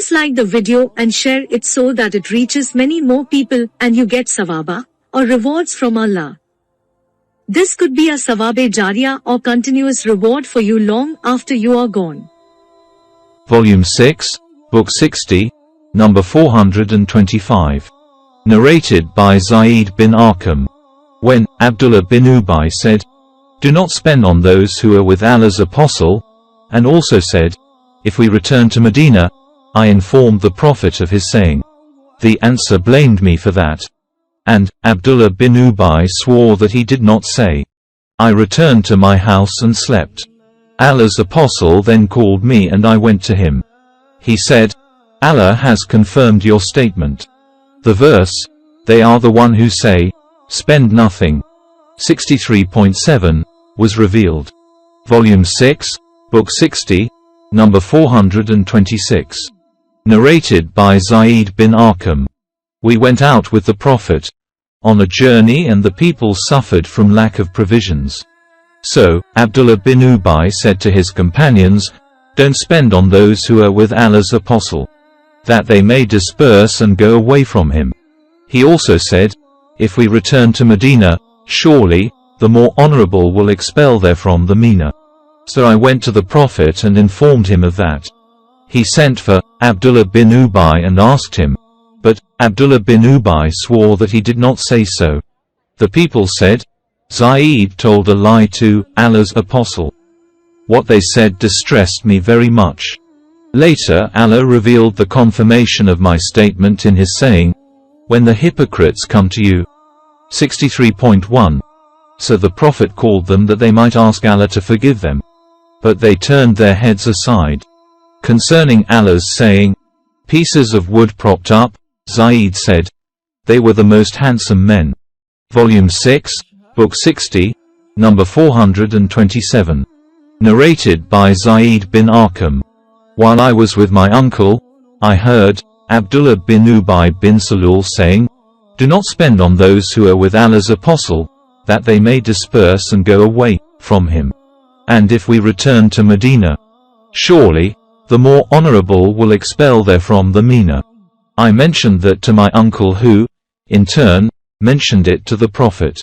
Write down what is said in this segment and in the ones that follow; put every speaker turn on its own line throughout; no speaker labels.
Please like the video and share it so that it reaches many more people and you get sawaba, or rewards from Allah. This could be a sawabe jariyah or continuous reward for you long after you are gone.
Volume 6, Book 60, number 425. Narrated by Zayd bin Arqam. When Abdullah bin Ubay said, "Do not spend on those who are with Allah's apostle," and also said, "If we return to Medina," I informed the Prophet of his saying. The answer blamed me for that. And Abdullah bin Ubay swore that he did not say. I returned to my house and slept. Allah's apostle then called me and I went to him. He said, "Allah has confirmed your statement." The verse, "They are the one who say, spend nothing," 63.7, was revealed. Volume 6, Book 60, number 426. Narrated by Zayd bin Arqam. We went out with the Prophet on a journey and the people suffered from lack of provisions. So, Abdullah bin Ubay said to his companions, "Don't spend on those who are with Allah's apostle, that they may disperse and go away from him." He also said, "If we return to Medina, surely, the more honorable will expel therefrom the meaner." So I went to the Prophet and informed him of that. He sent for Abdullah bin Ubay and asked him, but Abdullah bin Ubay swore that he did not say so. The people said, "Zayd told a lie to Allah's apostle." What they said distressed me very much. Later Allah revealed the confirmation of my statement in his saying, "When the hypocrites come to you," 63.1. So the Prophet called them that they might ask Allah to forgive them. But they turned their heads aside. Concerning Allah's saying, "Pieces of wood propped up," Zayd said, "They were the most handsome men." Volume 6, Book 60, number 427. Narrated by Zayd bin Arqam. While I was with my uncle, I heard Abdullah bin Ubay bin Salul saying, "Do not spend on those who are with Allah's apostle, that they may disperse and go away from him. And if we return to Medina, surely, the more honorable will expel therefrom the meaner." I mentioned that to my uncle who, in turn, mentioned it to the Prophet.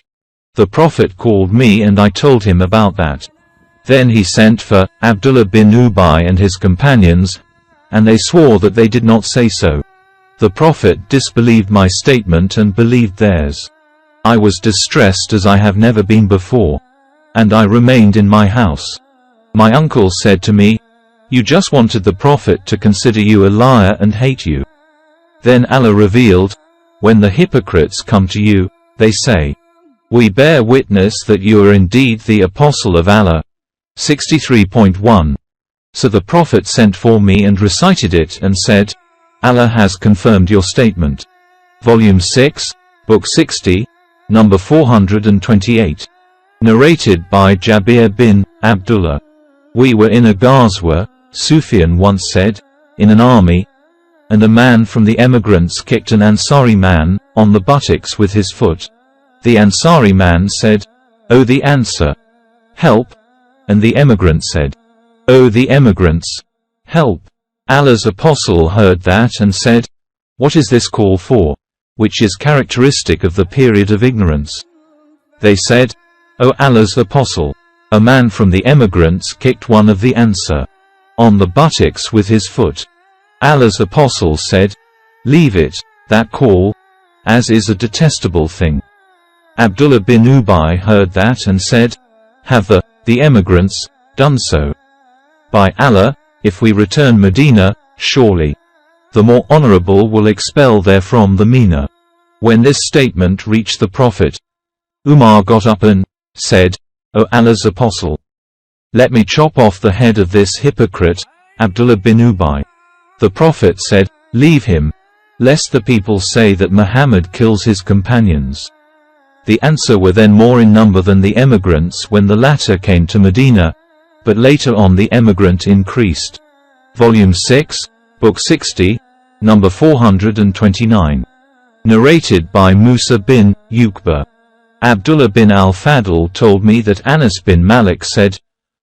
The Prophet called me and I told him about that. Then he sent for Abdullah bin Ubay and his companions, and they swore that they did not say so. The Prophet disbelieved my statement and believed theirs. I was distressed as I have never been before. And I remained in my house. My uncle said to me, "You just wanted the Prophet to consider you a liar and hate you." Then Allah revealed, "When the hypocrites come to you, they say, 'We bear witness that you are indeed the apostle of Allah,' 63.1. So the Prophet sent for me and recited it and said, "Allah has confirmed your statement." Volume 6, Book 60, number 428. Narrated by Jabir bin Abdullah. We were in a ghazwa, Sufyan once said, in an army, and a man from the emigrants kicked an Ansari man on the buttocks with his foot. The Ansari man said, "O the Ansar, help!" And the emigrant said, "O the emigrants, help!" Allah's apostle heard that and said, "What is this call for?" which is characteristic of the period of ignorance. They said, "O Allah's apostle, a man from the emigrants kicked one of the Ansar on the buttocks with his foot." Allah's apostle said, "Leave it, that call, as is a detestable thing." Abdullah bin Ubay heard that and said, "Have the emigrants done so? By Allah, if we return Medina, surely, the more honorable will expel therefrom the meaner." When this statement reached the Prophet, Umar got up and said, "O Allah's apostle, let me chop off the head of this hypocrite, Abdullah bin Ubay." The Prophet said, "Leave him, lest the people say that Muhammad kills his companions." The Ansar were then more in number than the emigrants when the latter came to Medina, but later on the emigrant increased. Volume 6, Book 60, number 429. Narrated by Musa bin Uqba. Abdullah bin al-Fadl told me that Anas bin Malik said,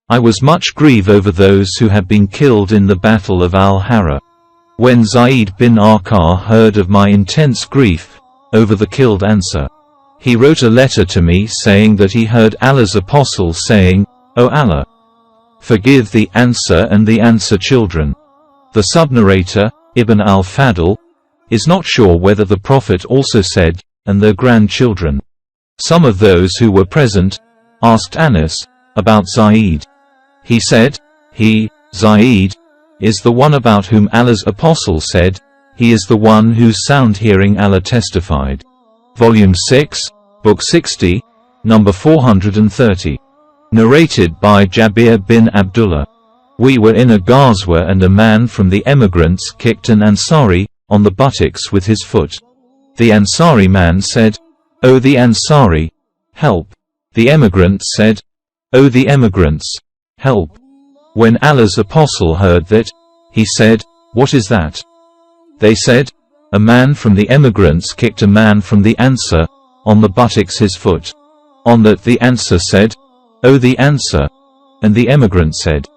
"I was much grieved over those who had been killed in the battle of al-Harra. When Zayd bin Arqam heard of my intense grief over the killed Ansar, he wrote a letter to me saying that he heard Allah's apostle saying, "O Allah, forgive the Ansar and the Ansar children." The sub-narrator, Ibn al-Fadl, is not sure whether the Prophet also said, "and their grandchildren." Some of those who were present asked Anas about Zayd. He said, "He, Zayd, is the one about whom Allah's apostle said, he is the one whose sound hearing Allah testified." Volume 6, Book 60, number 430. Narrated by Jabir bin Abdullah. We were in a ghazwa and a man from the emigrants kicked an Ansari on the buttocks with his foot. The Ansari man said, "O the Ansari, help." The emigrant said, "O the emigrants, help." When Allah's apostle heard that, he said, "What is that?" They said, "A man from the emigrants kicked a man from the Ansar on the buttocks his foot." On that the Ansar said, "O the Ansar," and the emigrant said,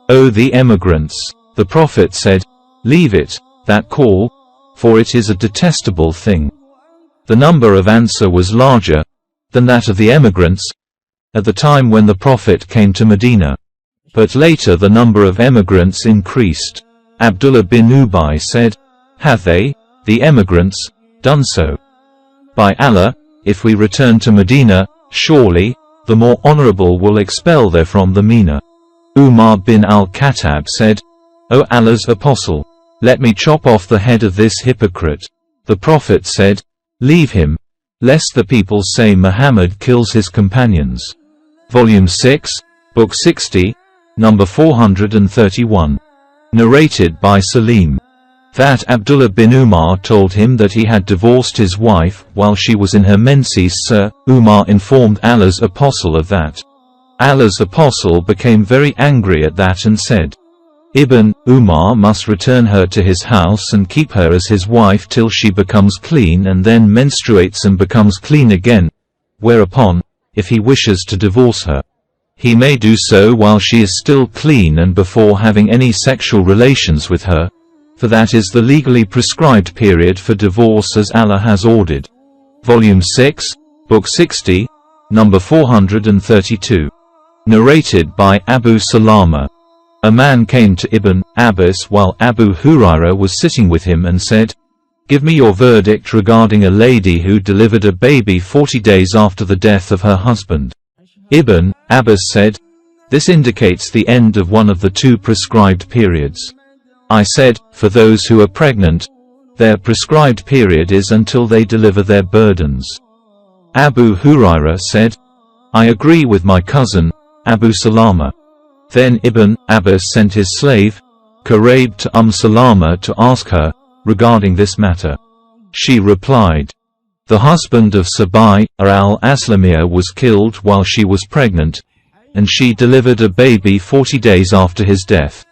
"O the emigrants." The Prophet said, "Leave it, that call, for it is a detestable thing." The number of Ansar was larger than that of the emigrants at the time when the Prophet came to Medina. But later the number of emigrants increased. Abdullah bin Ubay said, "Have they, the emigrants, done so? By Allah, if we return to Medina, surely, the more honorable will expel therefrom the meaner." Umar bin al-Khattab said, "O Allah's apostle, let me chop off the head of this hypocrite." The Prophet said, "Leave him, lest the people say Muhammad kills his companions." Volume 6, Book 60, number 431. Narrated by Salim. That Abdullah bin Umar told him that he had divorced his wife while she was in her menses. Sir Umar informed Allah's apostle of that. Allah's apostle became very angry at that and said, "Ibn Umar must return her to his house and keep her as his wife till she becomes clean and then menstruates and becomes clean again, whereupon, if he wishes to divorce her, he may do so while she is still clean and before having any sexual relations with her, for that is the legally prescribed period for divorce as Allah has ordered." Volume 6, Book 60, number 432. Narrated by Abu Salama. A man came to Ibn Abbas while Abu Hurairah was sitting with him and said, "Give me your verdict regarding a lady who delivered a baby 40 days after the death of her husband." Ibn Abbas said, "This indicates the end of one of the two prescribed periods." I said, "For those who are pregnant, their prescribed period is until they deliver their burdens." Abu Hurairah said, "I agree with my cousin, Abu Salama." Then Ibn Abbas sent his slave, Kurayb, to Salama to ask her regarding this matter. She replied, "The husband of Sabai al-Aslamiyah was killed while she was pregnant, and she delivered a baby 40 days after his death.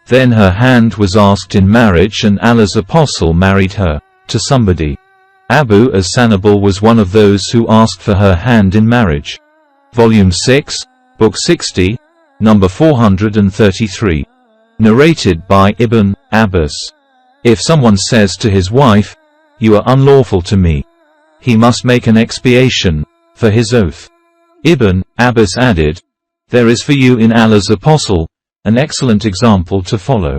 Then her hand was asked in marriage and Allah's apostle married her to somebody. Abu as-Sanabal was one of those who asked for her hand in marriage." Volume 6, Book 60, number 433. Narrated by Ibn Abbas. If someone says to his wife, "You are unlawful to me," he must make an expiation for his oath. Ibn Abbas added, "There is for you in Allah's apostle an excellent example to follow."